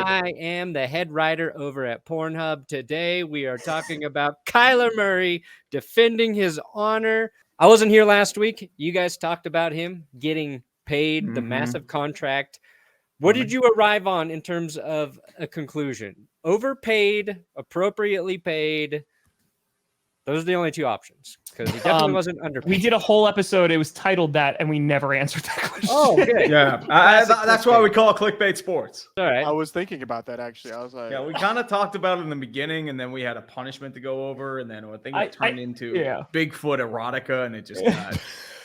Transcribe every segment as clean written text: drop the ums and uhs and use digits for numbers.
I am the head writer over at Pornhub. Today, we are talking about Kyler Murray defending his honor. I wasn't here last week. You guys talked about him getting paid the massive contract. What did you arrive on in terms of a conclusion? Overpaid, appropriately paid? Those are the only two options, because he definitely wasn't underpaid. We did a whole episode. It was titled that, and we never answered that question. Oh, good. Yeah, that's why we call it Clickbait Sports. All right. I was thinking about that, actually. I was like... Yeah, we kind of talked about it in the beginning, and then we had a punishment to go over, and then I think it turned into Bigfoot erotica, and it just got...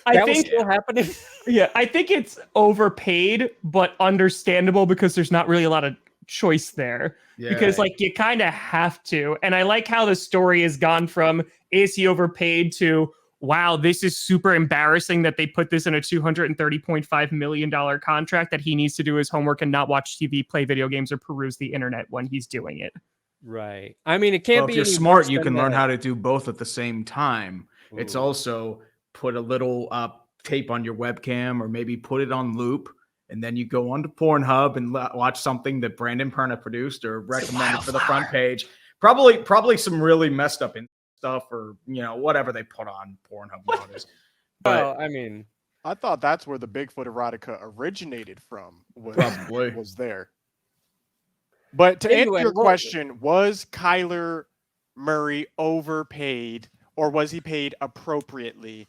That was still happening? Yeah, I think it's overpaid, but understandable because there's not really a lot of choice there. Yeah. Because like you kind of have to. And I like how the story has gone from is he overpaid to wow, this is super embarrassing that they put this in a $230.5 million contract that he needs to do his homework and not watch TV, play video games, or peruse the internet when he's doing it. Right. I mean, it can't be. If you're smart, you can learn how to do both at the same time. Ooh. It's also put a little tape on your webcam or maybe put it on loop. And then you go onto Pornhub and watch something that Brandon Perna produced or recommended for the front page. Probably some really messed up stuff or, whatever they put on Pornhub nowadays. Well, I mean, I thought that's where the Bigfoot erotica originated from. Was there. But to answer your question, was Kyler Murray overpaid or was he paid appropriately?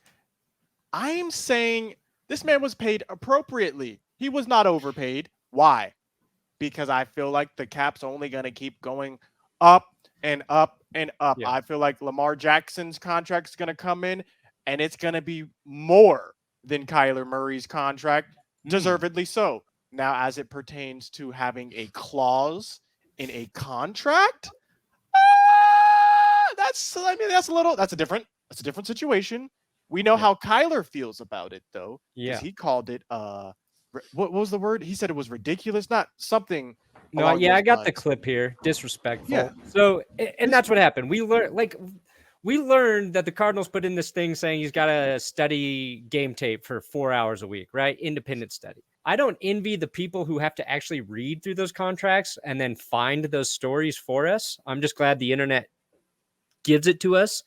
I am saying this man was paid appropriately. He was not overpaid. Why? Because I feel like the cap's only going to keep going up and up and up. Yeah. I feel like Lamar Jackson's contract is going to come in, and it's going to be more than Kyler Murray's contract, deservedly so. Now, as it pertains to having a clause in a contract, that's a different situation. We know how Kyler feels about it, though. Yeah, he called it what was the word? He said it was ridiculous, not something. No, yeah, I got the clip here. Disrespectful. Yeah. So, and that's what happened. We learned that the Cardinals put in this thing saying he's got to study game tape for 4 hours a week, right? Independent study. I don't envy the people who have to actually read through those contracts and then find those stories for us. I'm just glad the internet gives it to us.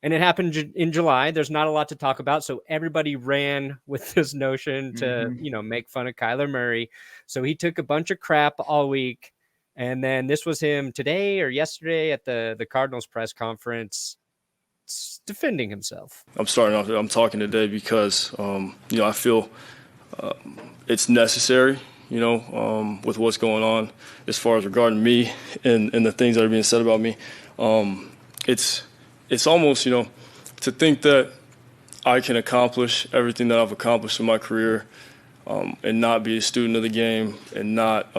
And it happened in July. There's not a lot to talk about. So everybody ran with this notion to, make fun of Kyler Murray. So he took a bunch of crap all week. And then this was him today or yesterday at the Cardinals press conference defending himself. I'm talking today because, I feel it's necessary, with what's going on as far as regarding me and the things that are being said about me. It's almost, to think that I can accomplish everything that I've accomplished in my career and not be a student of the game and not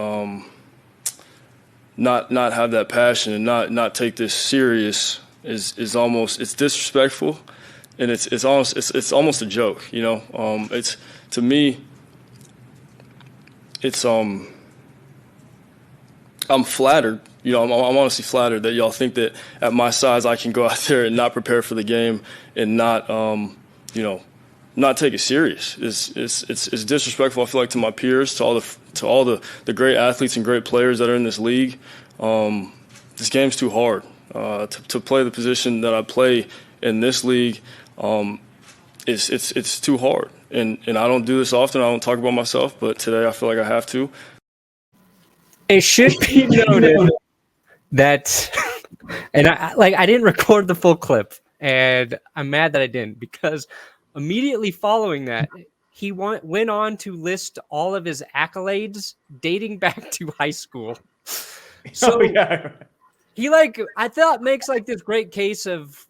have that passion and not take this serious is almost, it's disrespectful, and it's almost a joke, It's, to me, it's I'm flattered. I'm honestly flattered that y'all think that at my size I can go out there and not prepare for the game and not take it serious. It's disrespectful. I feel like to my peers, to all the great athletes and great players that are in this league. This game's too hard to play the position that I play in this league. It's too hard, and I don't do this often. I don't talk about myself, but today I feel like I have to. It should be noted that, and I didn't record the full clip, and I'm mad that I didn't, because immediately following that, he went on to list all of his accolades dating back to high school. So he I thought makes this great case of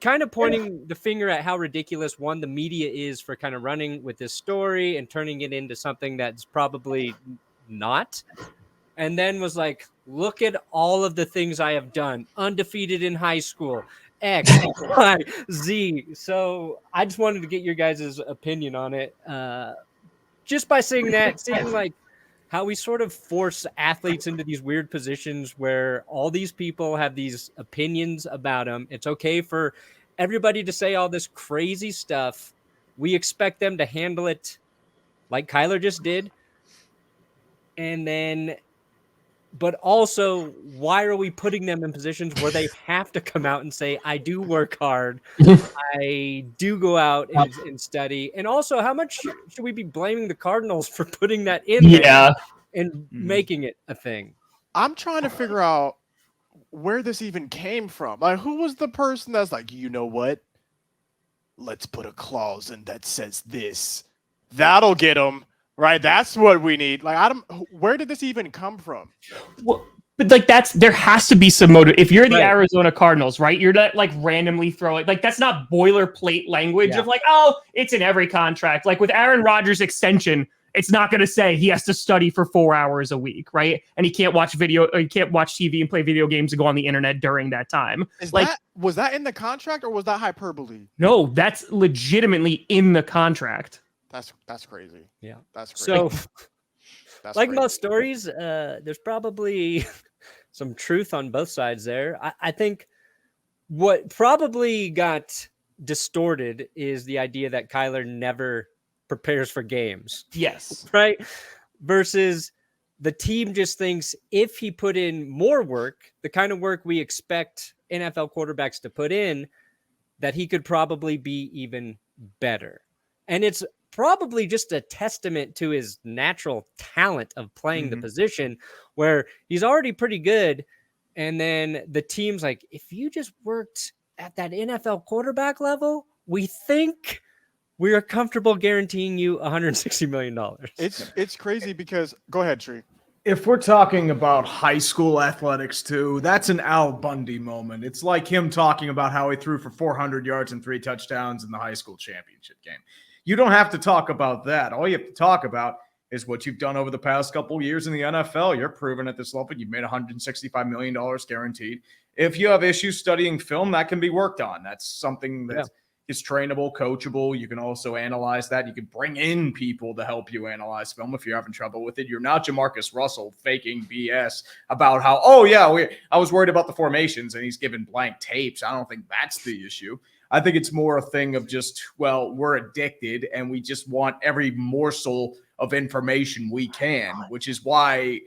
kind of pointing the finger at how ridiculous the media is for kind of running with this story and turning it into something that's probably not. And then was like, look at all of the things I have done. Undefeated in high school. X, Y, Z. So I just wanted to get your guys' opinion on it. Just by saying that, seeing how we sort of force athletes into these weird positions where all these people have these opinions about them. It's okay for everybody to say all this crazy stuff. We expect them to handle it like Kyler just did. And then But also, why are we putting them in positions where they have to come out and say, I do work hard, I do go out and study? And also, how much should we be blaming the Cardinals for putting that in there and making it a thing? I'm trying to figure out where this even came from. Like, who was the person that's like, you know what? Let's put a clause in that says this. That'll get them. Right, that's what we need. Like, where did this even come from? Well, but like there has to be some motive. If you're the Arizona Cardinals, right? You're not like randomly throwing like that's not boilerplate language of like, oh, it's in every contract. Like with Aaron Rodgers' extension, it's not going to say he has to study for 4 hours a week, right? And he can't watch TV and play video games and go on the internet during that time. Was that in the contract or was that hyperbole? No, that's legitimately in the contract. That's crazy. Yeah, that's crazy. So, that's like crazy. most stories, there's probably some truth on both sides there. I think what probably got distorted is the idea that Kyler never prepares for games. Yes. Right? Versus the team just thinks if he put in more work, the kind of work we expect NFL quarterbacks to put in, that he could probably be even better. And it's probably just a testament to his natural talent of playing the position where he's already pretty good. And then the team's like, if you just worked at that NFL quarterback level, we think we are comfortable guaranteeing you $160 million. It's crazy because go ahead, Tree. If we're talking about high school athletics too, that's an Al Bundy moment. It's like him talking about how he threw for 400 yards and 3 touchdowns in the high school championship game. You don't have to talk about that. All you have to talk about is what you've done over the past couple of years in the NFL. You're proven at this level. You've made $165 million guaranteed. If you have issues studying film, that can be worked on. That's something that is trainable, coachable. You can also analyze that. You can bring in people to help you analyze film if you're having trouble with it. You're not Jamarcus Russell faking BS about how, I was worried about the formations and he's given blank tapes. I don't think that's the issue. I think it's more a thing of just, we're addicted and we just want every morsel of information we can, which is why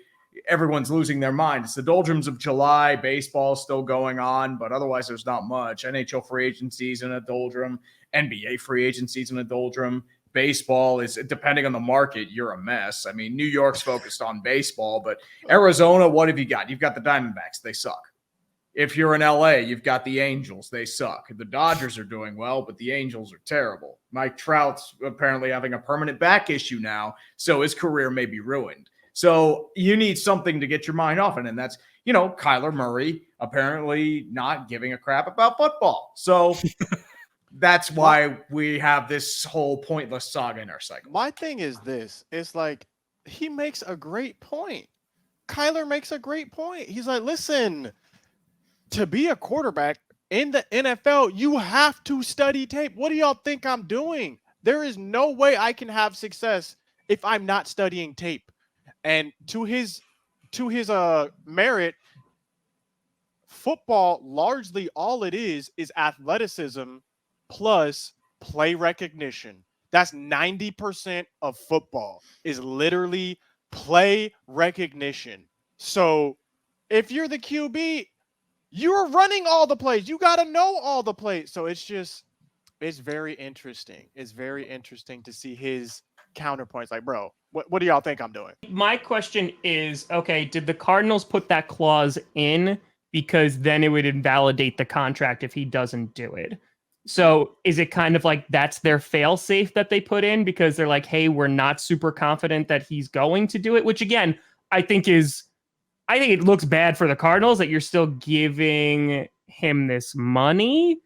everyone's losing their mind. It's the doldrums of July. Baseball still going on, but otherwise there's not much. NHL free agency's in a doldrum. NBA free agency's in a doldrum. Baseball is, depending on the market, you're a mess. I mean, New York's focused on baseball, but Arizona, what have you got? You've got the Diamondbacks. They suck. If you're in LA, you've got the Angels. They suck. The Dodgers are doing well, but the Angels are terrible. Mike Trout's apparently having a permanent back issue now, so his career may be ruined. So you need something to get your mind off it, and that's, Kyler Murray apparently not giving a crap about football. So that's why we have this whole pointless saga in our cycle. My thing is this. It's like he makes a great point. Kyler makes a great point. He's like, listen, to be a quarterback in the NFL, you have to study tape. What do y'all think I'm doing? There is no way I can have success if I'm not studying tape. And to his merit, football, largely all it is athleticism plus play recognition. That's 90% of football is literally play recognition. So if you're the QB, you're running all the plays. You got to know all the plays. So it's very interesting. It's very interesting to see his counterpoints. Like, bro, what do y'all think I'm doing? My question is, okay, did the Cardinals put that clause in because then it would invalidate the contract if he doesn't do it? So is it kind of like that's their fail safe that they put in because they're like, hey, we're not super confident that he's going to do it, which again, I think it looks bad for the Cardinals that you're still giving him this money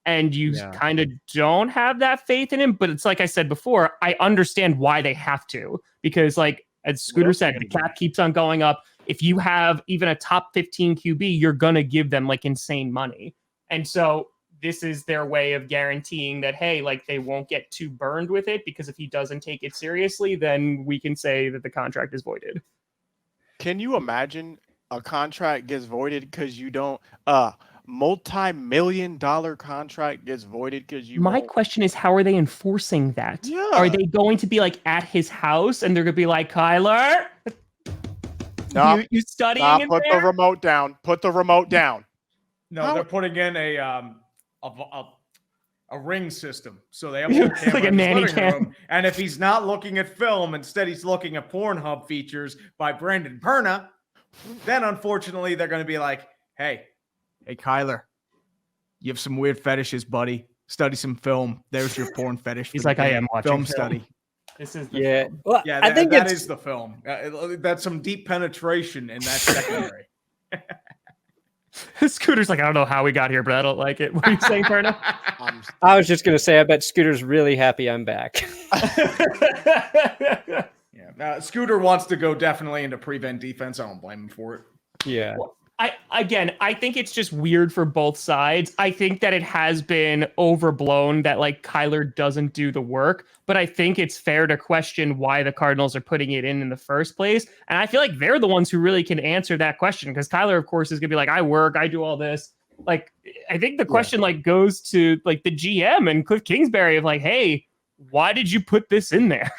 and you kind of don't have that faith in him. But it's like I said before, I understand why they have to, because like as Scooter said, the cap keeps on going up. If you have even a top 15 QB, you're going to give them like insane money. And so this is their way of guaranteeing that, hey, like they won't get too burned with it, because if he doesn't take it seriously, then we can say that the contract is voided. Can you imagine a contract gets voided because you don't multi-million-dollar contract gets voided because you My won't? question is, how are they enforcing that? Yeah. Are they going to be like at his house and they're going to be like, Kyler, No, you studying in put there? the remote down. Put the remote down. No, they're putting in a ring system, so they have a It's camera like a in his nanny living cam. room. And if he's not looking at film, instead he's looking at Pornhub features by Brandon Perna, then unfortunately they're going to be like, "Hey, Kyler, you have some weird fetishes, buddy. Study some film. There's your porn fetish." He's like, I am watching film study. This is Film. Well, Yeah, I think that is the film. That's some deep penetration in that secondary. Scooter's like, I don't know how we got here, but I don't like it. What are you saying, Perna? I was just gonna say, I bet Scooter's really happy I'm back. Yeah, Scooter wants to go definitely into prevent defense. I don't blame him for it. Yeah. I think it's just weird for both sides. I think that it has been overblown that like Kyler doesn't do the work, but I think it's fair to question why the Cardinals are putting it in the first place. And I feel like they're the ones who really can answer that question, because Kyler, of course, is gonna be like, I work, I do all this. Like, I think the question like goes to like the GM and Cliff Kingsbury of like, hey, why did you put this in there?